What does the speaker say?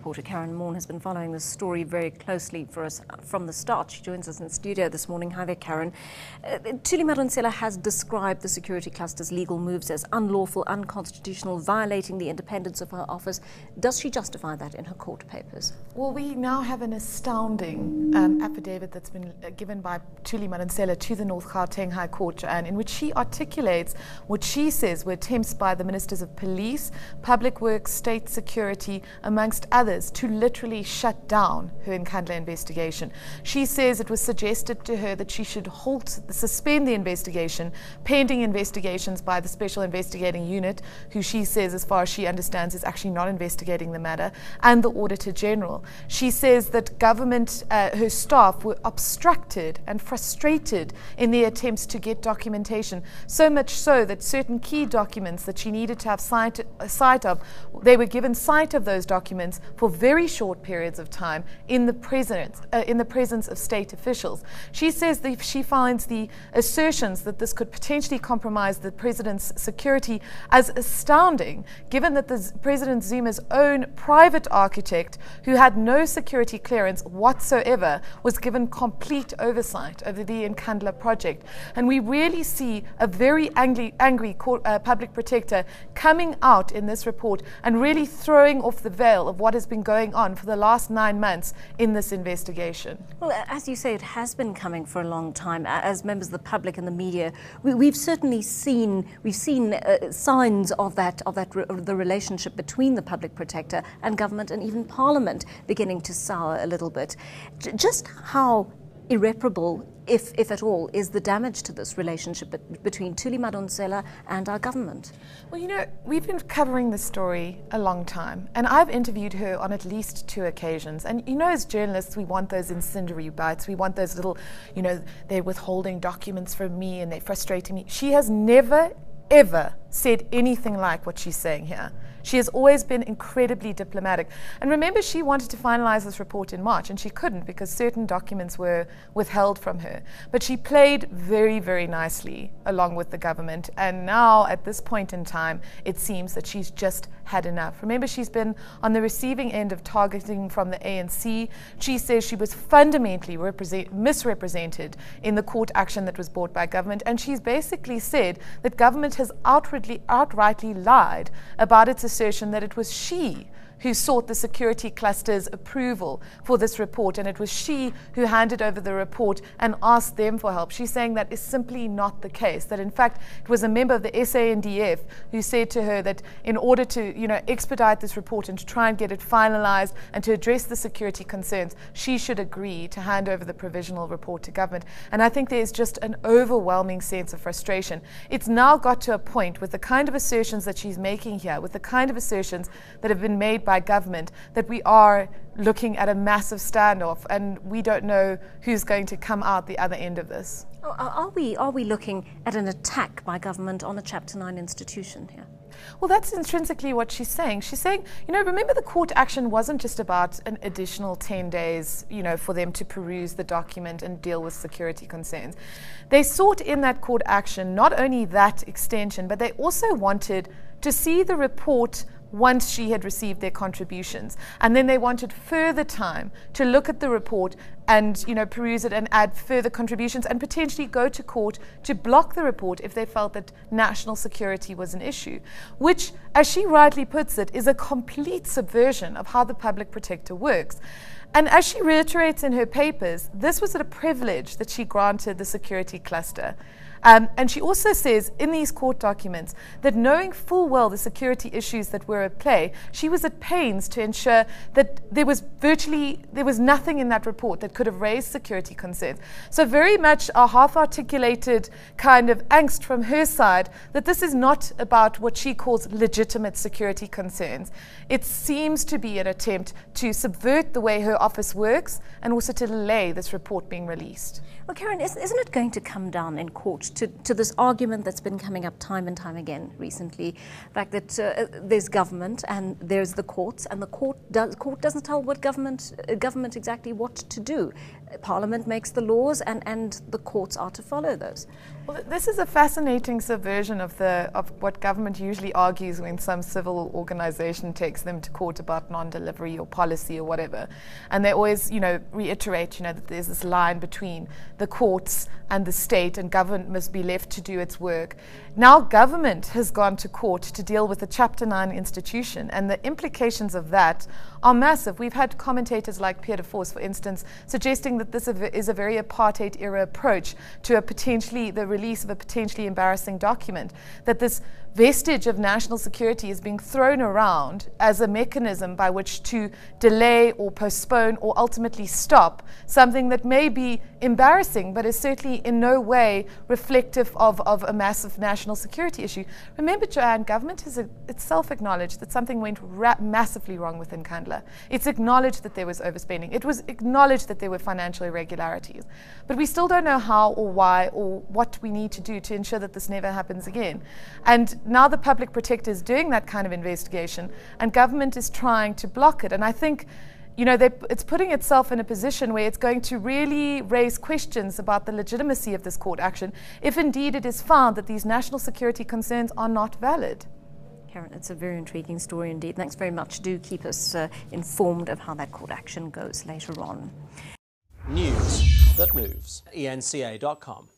reporter Karyn Maughan has been following this story very closely for us from the start. She joins us in studio this morning. Hi there, Karyn. Thuli Madonsela has described the security cluster's legal moves as unlawful, unconstitutional, violating the independence of her office. Does she justify that in her court papers? Well, we now have an astounding affidavit that's been given by Thuli Madonsela to the North Gauteng High Court, and in which she articulates what she says were attempts by the Ministers of Police, Public Works, State Security, amongst others, to literally shut down her Nkandla investigation. She says it was suggested to her that she should suspend the investigation, pending investigations by the Special Investigating Unit, who she says, as far as she understands, is actually not investigating the matter, and the Auditor General. She says that government, her staff, were obstructed and frustrated in their attempts to get documentation, so much so that certain key documents that she needed to have sight of, they were given sight of those documents for very short periods of time in the presence of state officials. She says that she finds the assertions that this could potentially compromise the president's security as astounding, given that President Zuma's own private architect, who had no security clearance whatsoever, was given complete oversight over the Nkandla project. And we really see a very angry public protector coming out in this report and really throwing off the veil of what has been going on for the last 9 months in this investigation. Well, as you say, it has been coming for a long time. As members of the public and the media, we've certainly seen signs of the relationship between the public protector and government, and even Parliament beginning to sour a little bit. Just how irreparable, if at all, is the damage to this relationship between Thuli Madonsela and our government? Well, you know, we've been covering this story a long time, and I've interviewed her on at least 2 occasions. And you know, as journalists, we want those incendiary bites. We want those little, you know, they're withholding documents from me and they're frustrating me. She has never, ever said anything like what she's saying here. She has always been incredibly diplomatic. And remember, she wanted to finalize this report in March, and she couldn't because certain documents were withheld from her. But she played very, very nicely along with the government. And now, at this point in time, it seems that she's just had enough. Remember, she's been on the receiving end of targeting from the ANC. She says she was fundamentally misrepresented in the court action that was brought by government. And she's basically said that government has outrightly lied about its assertion that it was she who sought the security cluster's approval for this report, and it was she who handed over the report and asked them for help. She's saying that is simply not the case, that in fact it was a member of the SANDF who said to her that in order to, you know, expedite this report and to try and get it finalized and to address the security concerns, she should agree to hand over the provisional report to government. And I think there's just an overwhelming sense of frustration. It's now got to a point with the kind of assertions that she's making here, with the kind of assertions that have been made by government, that we are looking at a massive standoff, and we don't know who's going to come out the other end of this. Are we looking at an attack by government on a Chapter 9 institution here? Well, that's intrinsically what she's saying. She's saying, you know, remember the court action wasn't just about an additional 10 days, you know, for them to peruse the document and deal with security concerns. They sought in that court action not only that extension, but they also wanted to see the report once she had received their contributions. And then they wanted further time to look at the report and, you know, peruse it and add further contributions and potentially go to court to block the report if they felt that national security was an issue, which, as she rightly puts it, is a complete subversion of how the public protector works. And as she reiterates in her papers, this was a privilege that she granted the security cluster. And she also says in these court documents that knowing full well the security issues that were at play, she was at pains to ensure that there was nothing in that report that could have raised security concerns. So very much a half-articulated kind of angst from her side that this is not about what she calls legitimate security concerns. It seems to be an attempt to subvert the way her office works and also to delay this report being released. Well, Karyn, isn't it going to come down in court to this argument that's been coming up time and time again recently, the fact that there's government and there's the courts, and the court doesn't tell what government exactly what to do. Parliament makes the laws, and the courts are to follow those. Well, this is a fascinating subversion of what government usually argues when some civil organization takes them to court about non-delivery or policy or whatever. And they always, reiterate, that there's this line between the courts and the state, and government must be left to do its work. Now government has gone to court to deal with a Chapter 9 institution, and the implications of that are massive. We've had commentators like Pierre de Vos, for instance, suggesting that this is a very apartheid-era approach to the release of a potentially embarrassing document, that this vestige of national security is being thrown around as a mechanism by which to delay or postpone or ultimately stop something that may be embarrassing but is certainly in no way reflective of a massive national security issue. Remember, Joanne, government has itself acknowledged that something went massively wrong with Nkandla. It's acknowledged that there was overspending. It was acknowledged that there were financial irregularities. But we still don't know how or why or what we need to do to ensure that this never happens again. And now the public protector is doing that kind of investigation, and government is trying to block it. And I think, it's putting itself in a position where it's going to really raise questions about the legitimacy of this court action, if indeed it is found that these national security concerns are not valid. Karyn, it's a very intriguing story indeed. Thanks very much. Do keep us informed of how that court action goes later on. News that moves. eNCA.com.